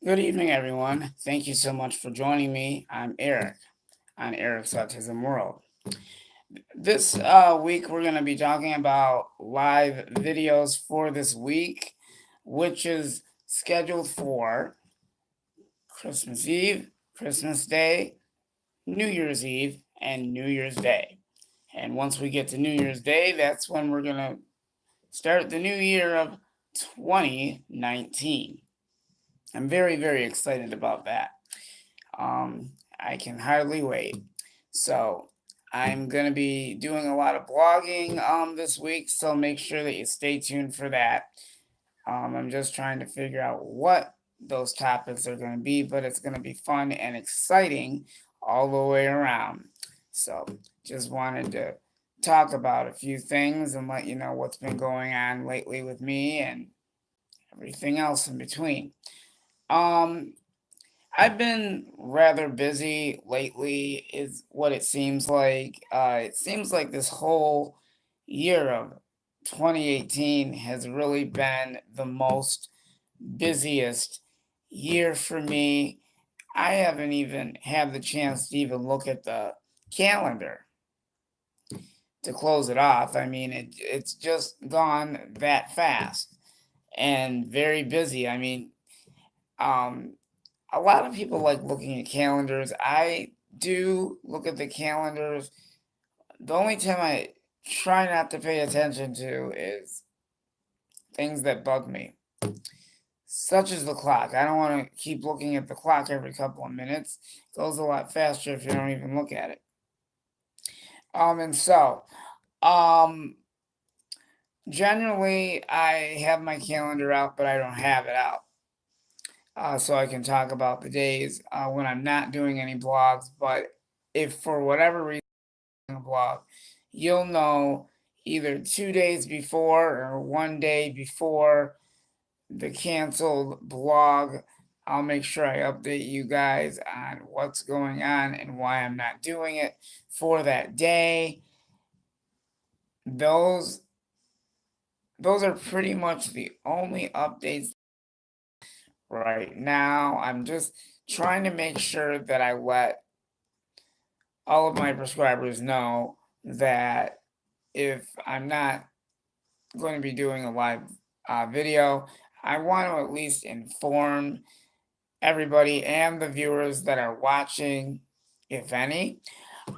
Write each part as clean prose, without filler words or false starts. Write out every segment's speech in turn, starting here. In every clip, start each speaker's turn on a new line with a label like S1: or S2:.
S1: Good evening, everyone. Thank you so much for joining me. I'm Eric on Eric's Autism World. This week, we're going to be talking about live videos for this week, which is scheduled for Christmas Eve, Christmas Day, New Year's Eve, and New Year's Day. And once we get to New Year's Day, that's when we're going to start the new year of 2019. I'm very, very excited about that. I can hardly wait. So I'm going to be doing a lot of blogging this week, so make sure that you stay tuned for that. I'm just trying to figure out what those topics are going to be, but it's going to be fun and exciting all the way around. So just wanted to talk about a few things and let you know what's been going on lately with me and everything else in between. Um, I've been rather busy lately, is what it seems like. It seems like this whole year of 2018 has really been the most busiest year for me. I haven't even had the chance to even look at the calendar to close it off. I mean, it's just gone that fast and very busy. I mean, um, a lot of people like looking at calendars. I do look at the calendars. The only time I try not to pay attention to is things that bug me, such as the clock. I don't want to keep looking at the clock every couple of minutes. It goes a lot faster if you don't even look at it. And so, um, generally, I have my calendar out, but I don't have it out. So I can talk about the days when I'm not doing any blogs. But if for whatever reason a blog, you'll know either 2 days before or one day before the canceled blog. I'll make sure I update you guys on what's going on and why I'm not doing it for that day. Those those are pretty much the only updates right now. I'm just trying to make sure that I let all of my prescribers know that if I'm not going to be doing a live video, I want to at least inform everybody and the viewers that are watching, if any.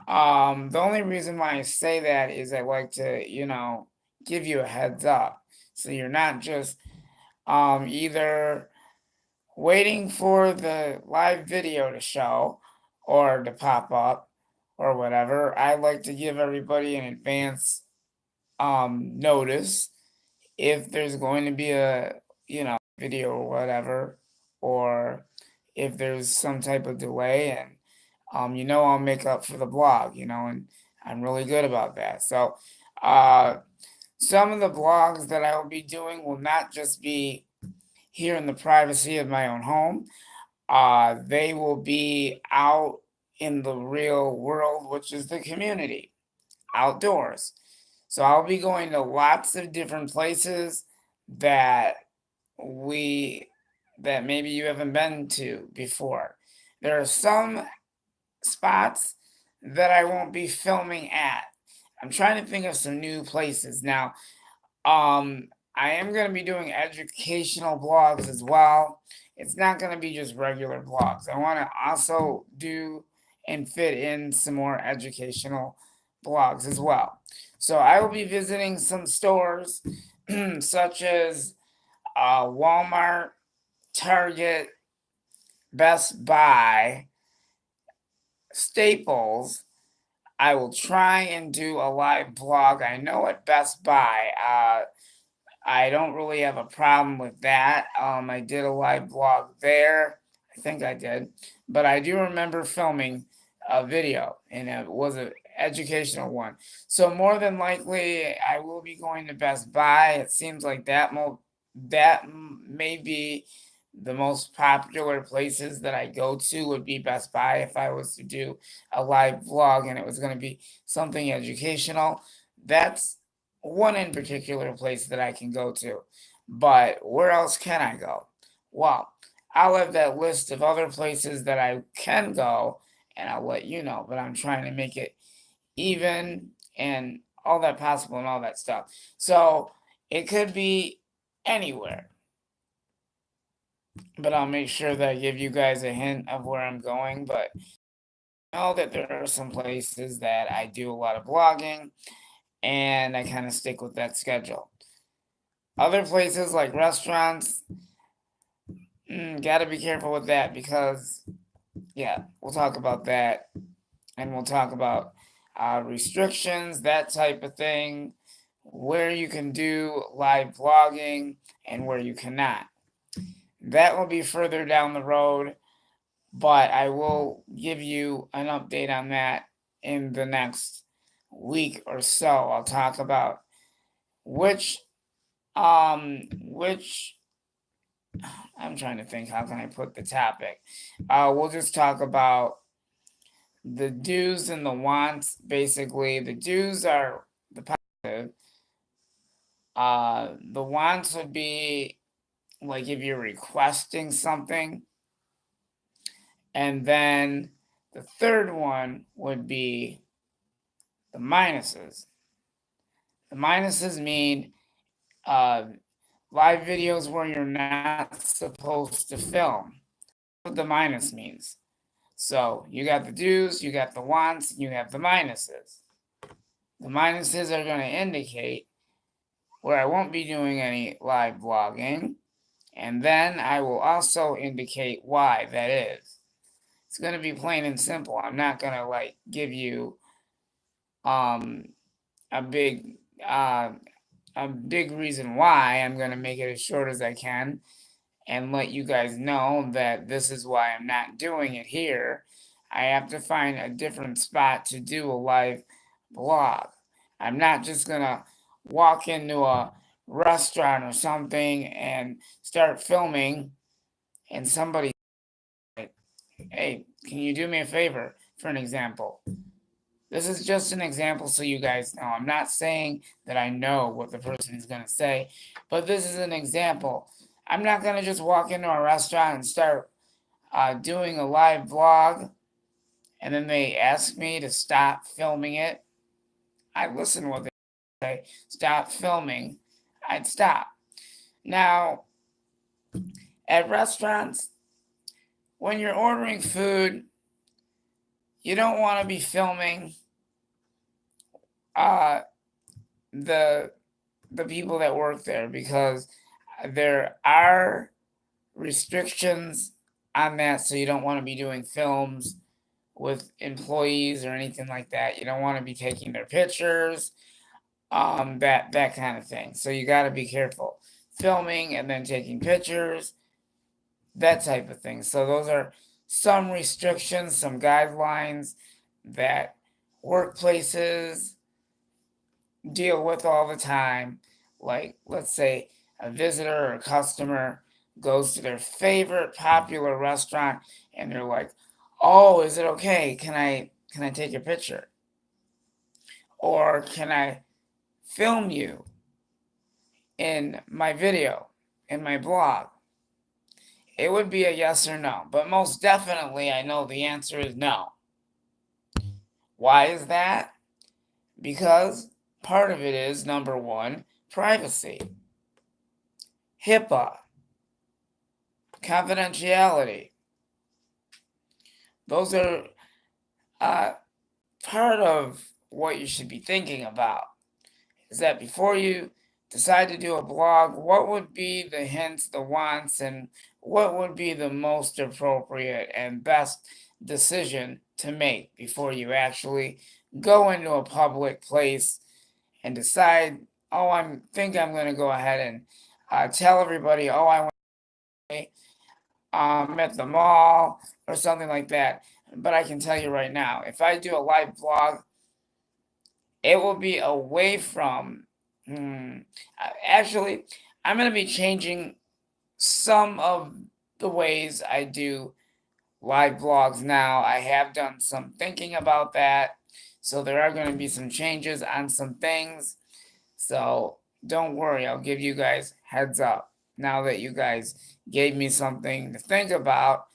S1: The only reason why I say that is I like to, give you a heads up. So you're not just either waiting for the live video to show or to pop up or whatever. I like to give everybody an advance notice if there's going to be a video or whatever, or if there's some type of delay, and I'll make up for the blog, and I'm really good about that. So uh some of the blogs that I will be doing will not just be here in the privacy of my own home. They will be out in the real world, which is the community, outdoors. So I'll be going to lots of different places that we that maybe you haven't been to before. There are some spots that I won't be filming at. I'm trying to think of some new places. Now, I am going to be doing educational blogs as well. It's not going to be just regular blogs. I want to also do and fit in some more educational blogs as well. So I will be visiting some stores such as Walmart, Target, Best Buy, Staples. I will try and do a live blog. I know at Best Buy, I don't really have a problem with that. I did a live blog there. I think I did, but I do remember filming a video, and it was an educational one. So more than likely, I will be going to Best Buy. It seems like may be the most popular places that I go to would be Best Buy if I was to do a live vlog and it was going to be something educational. That's one in particular place that I can go to. But where else can I go? Well, I'll have that list of other places that I can go, and I'll let you know. But I'm trying to make it even and all that possible and all that stuff. So it could be anywhere, but I'll make sure that I give you guys a hint of where I'm going. But know that there are some places that I do a lot of blogging and I kind of stick with that schedule. Other places like restaurants, gotta be careful with that because, yeah, we'll talk about that and we'll talk about restrictions, that type of thing, where you can do live blogging and where you cannot. That will be further down the road, but I will give you an update on that in the next week or so. I'll talk about which which I'm trying to think how can I put the topic. We'll just talk about the do's and the wants. Basically, the do's are the positive. The wants would be like if you're requesting something, and then the third one would be the minuses. The minuses mean live videos where you're not supposed to film. That's what the minus means. So you got the do's, you got the wants, and you have the minuses. The minuses are going to indicate where I won't be doing any live blogging, and then I will also indicate why that is. It's going to be plain and simple. I'm not going to like give you um a big uh a big reason why. I'm going to make it as short as I can and let you guys know that this is why I'm not doing it here. I have to find a different spot to do a live blog. I'm not just going to walk into a restaurant or something and start filming and somebody, hey, can you do me a favor for an example? This is just an example so you guys know. I'm not saying that I know what the person is going to say, but this is an example. I'm not going to just walk into a restaurant and start doing a live vlog and then they ask me to stop filming it. I listen to what they say, stop filming. I'd stop. Now, at restaurants, when you're ordering food, you don't want to be filming the people that work there because there are restrictions on that. So you don't want to be doing films with employees or anything like that. You don't want to be taking their pictures, that kind of thing. So you got to be careful filming and then taking pictures, that type of thing. So those are some restrictions, some guidelines that workplaces deal with all the time. Like, let's say a visitor or a customer goes to their favorite popular restaurant and they're like, "Oh, is it okay? Can I take a picture? Or can I film you in my video, in my blog?" It would be a yes or no, but most definitely I know the answer is no. Why is that? Because part of it is number one, privacy, HIPAA, confidentiality. Those are part of what you should be thinking about. Is that before you decide to do a blog, what would be the hints, the wants, and what would be the most appropriate and best decision to make before you actually go into a public place and decide, oh, I'm going to go ahead and tell everybody, oh, I want to at the mall or something like that. But I can tell you right now, if I do a live blog, it will be away from. Actually, I'm going to be changing some of the ways I do live blogs now. I have done some thinking about that. So there are going to be some changes on some things. So don't worry, I'll give you guys heads up. now that you guys gave me something to think about,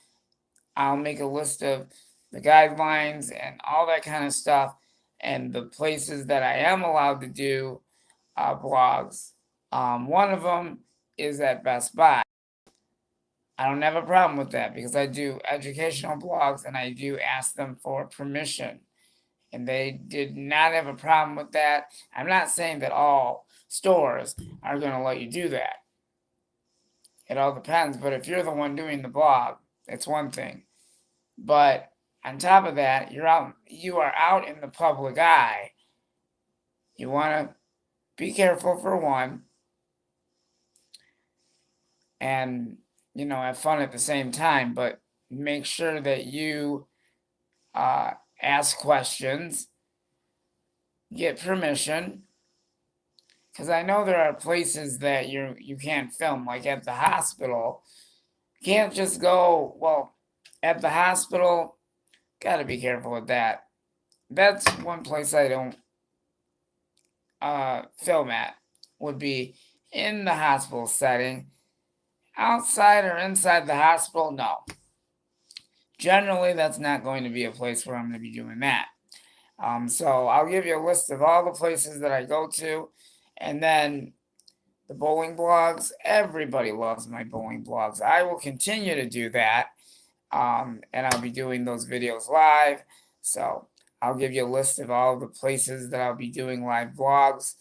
S1: I'll make a list of the guidelines and all that kind of stuff and the places that I am allowed to do blogs. One of them is at Best Buy. I don't have a problem with that because I do educational blogs and I do ask them for permission. And they did not have a problem with that. I'm not saying that all stores are going to let you do that. It all depends. But if you're the one doing the blog, it's one thing. But on top of that, you are out in the public eye. You want to be careful for one, and have fun at the same time. But make sure that you ask questions, get permission, because I know there are places that you can't film, like at the hospital. Can't just go, well, at the hospital, got to be careful with that. That's one place I don't film at, would be in the hospital setting. Outside or inside the hospital, no. Generally, that's not going to be a place where I'm going to be doing that. So I'll give you a list of all the places that I go to, and then the bowling blogs. Everybody loves my bowling blogs. I will continue to do that, and I'll be doing those videos live. So I'll give you a list of all the places that I'll be doing live vlogs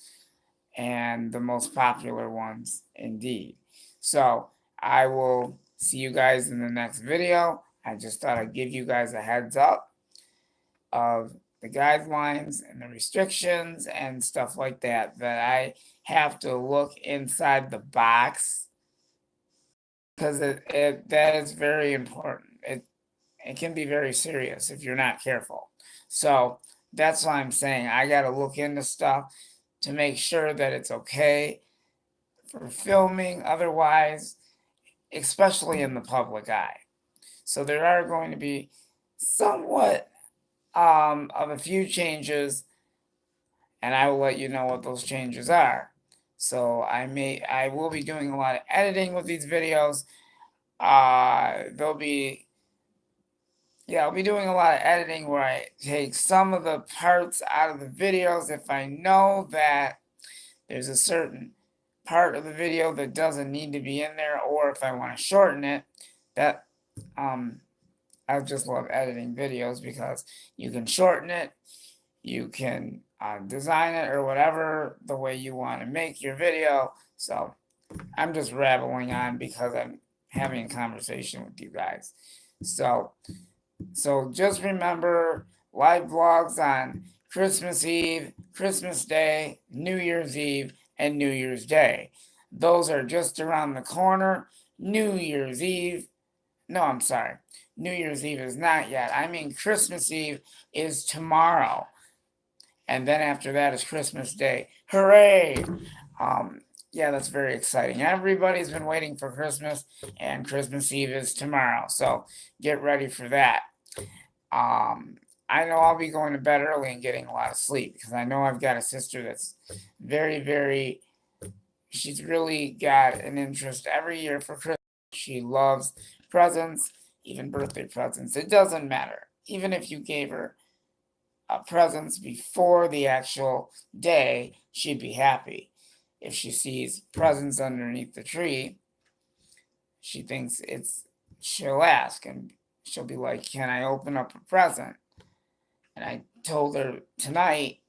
S1: and the most popular ones indeed. So I will see you guys in the next video. I just thought I'd give you guys a heads up of the guidelines and the restrictions and stuff like that I have to look inside the box, because that is very important. It can be very serious if you're not careful. So that's why I'm saying I got to look into stuff to make sure that it's okay for filming. Otherwise, especially in the public eye. So there are going to be somewhat of a few changes, and I will let you know what those changes are. So I will be doing a lot of editing with these videos. I'll be doing a lot of editing where I take some of the parts out of the videos if I know that there's a certain part of the video that doesn't need to be in there, or if I want to shorten it. That I just love editing videos because you can shorten it, you can design it or whatever the way you want to make your video. So I'm just rambling on because I'm having a conversation with you guys. So just remember, live vlogs on Christmas Eve, Christmas Day, New Year's Eve, and New Year's Day. Those are just around the corner. New Year's Eve. No, I'm sorry. New Year's Eve is not yet. I mean, Christmas Eve is tomorrow. And then after that is Christmas Day. Hooray! Yeah, that's very exciting. Everybody's been waiting for Christmas, and Christmas Eve is tomorrow. So get ready for that. I know I'll be going to bed early and getting a lot of sleep because I know I've got a sister that's very, she's really got an interest every year for Christmas. She loves presents, even birthday presents. It doesn't matter. Even if you gave her presents before the actual day, she'd be happy. If she sees presents underneath the tree, she thinks she'll ask and she'll be like, "Can I open up a present?" And I told her tonight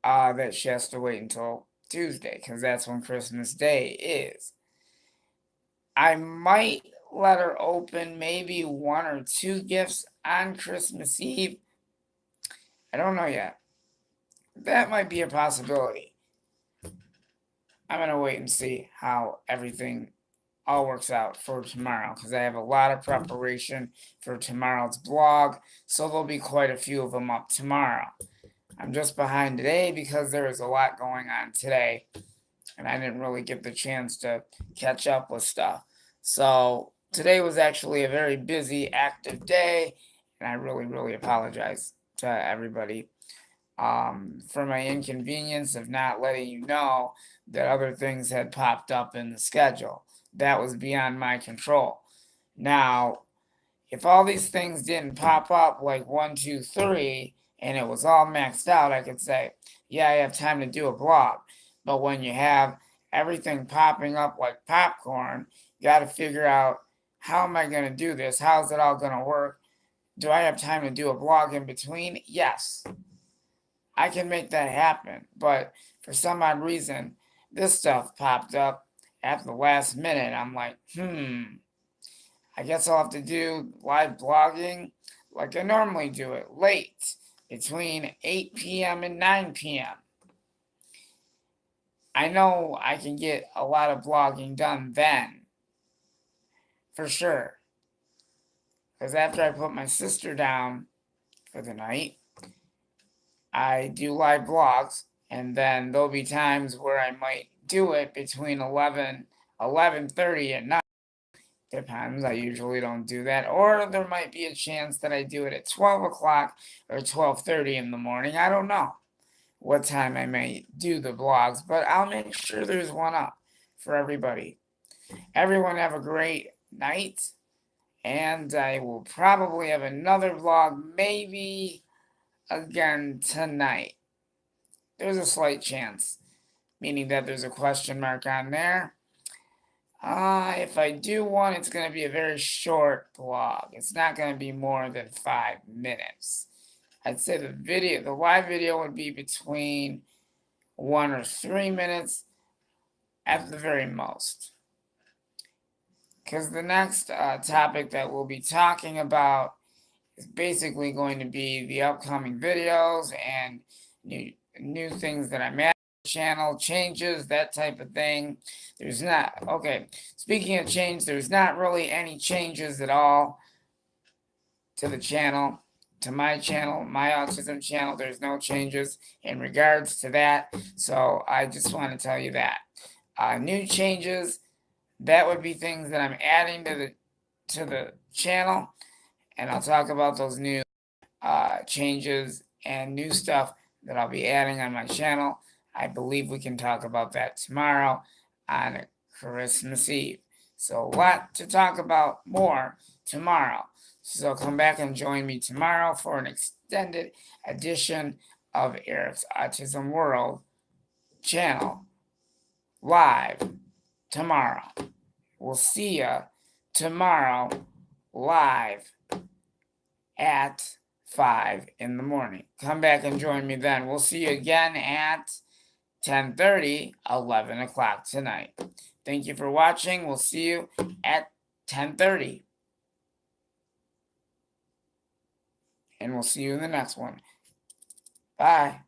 S1: that she has to wait until Tuesday because that's when Christmas Day is. I might let her open maybe 1 or 2 gifts on Christmas Eve. I don't know yet. That might be a possibility. I'm going to wait and see how everything all works out for tomorrow because I have a lot of preparation for tomorrow's blog. So there'll be quite a few of them up tomorrow. I'm just behind today because there was a lot going on today and I didn't really get the chance to catch up with stuff. So today was actually a very busy, active day, and I really apologize to everybody for my inconvenience of not letting you know that other things had popped up in the schedule. That was beyond my control. Now, if all these things didn't pop up like 1, 2, 3, and it was all maxed out, I could say, yeah, I have time to do a blog. But when you have everything popping up like popcorn, you got to figure out, how am I going to do this? How's it all going to work? Do I have time to do a blog in between? Yes, I can make that happen. But for some odd reason, this stuff popped up at the last minute. I'm like, I guess I'll have to do live blogging like I normally do it, late, between 8 p.m. and 9 p.m. I know I can get a lot of blogging done then, for sure. Because after I put my sister down for the night, I do live blogs, and then there'll be times where I might do it between 11:30 at night. Depends. I usually don't do that. Or there might be a chance that I do it at 12 o'clock or 12:30 in the morning. I don't know what time I may do the blogs, but I'll make sure there's one up for everybody. Everyone have a great night, and I will probably have another vlog maybe again tonight. There's a slight chance, meaning that there's a question mark on there. If I do one, it's going to be a very short blog. It's not going to be more than 5 minutes. I'd say the live video would be between 1 or 3 minutes at the very most. Because the next topic that we'll be talking about is basically going to be the upcoming videos and new things that I'm adding. Channel changes, that type of thing. Speaking of change, there's not really any changes at all to the channel, to my channel, my autism channel. There's no changes in regards to that. So I just want to tell you that new changes, that would be things that I'm adding to the channel, and I'll talk about those new changes and new stuff that I'll be adding on my channel. I believe we can talk about that tomorrow on Christmas Eve. So a lot to talk about more tomorrow. So come back and join me tomorrow for an extended edition of Eric's Autism World channel live tomorrow. We'll see ya tomorrow live at 5 in the morning. Come back and join me then. We'll see you again at 10:30, 11 o'clock tonight. Thank you for watching. We'll see you at 10:30. And we'll see you in the next one. Bye.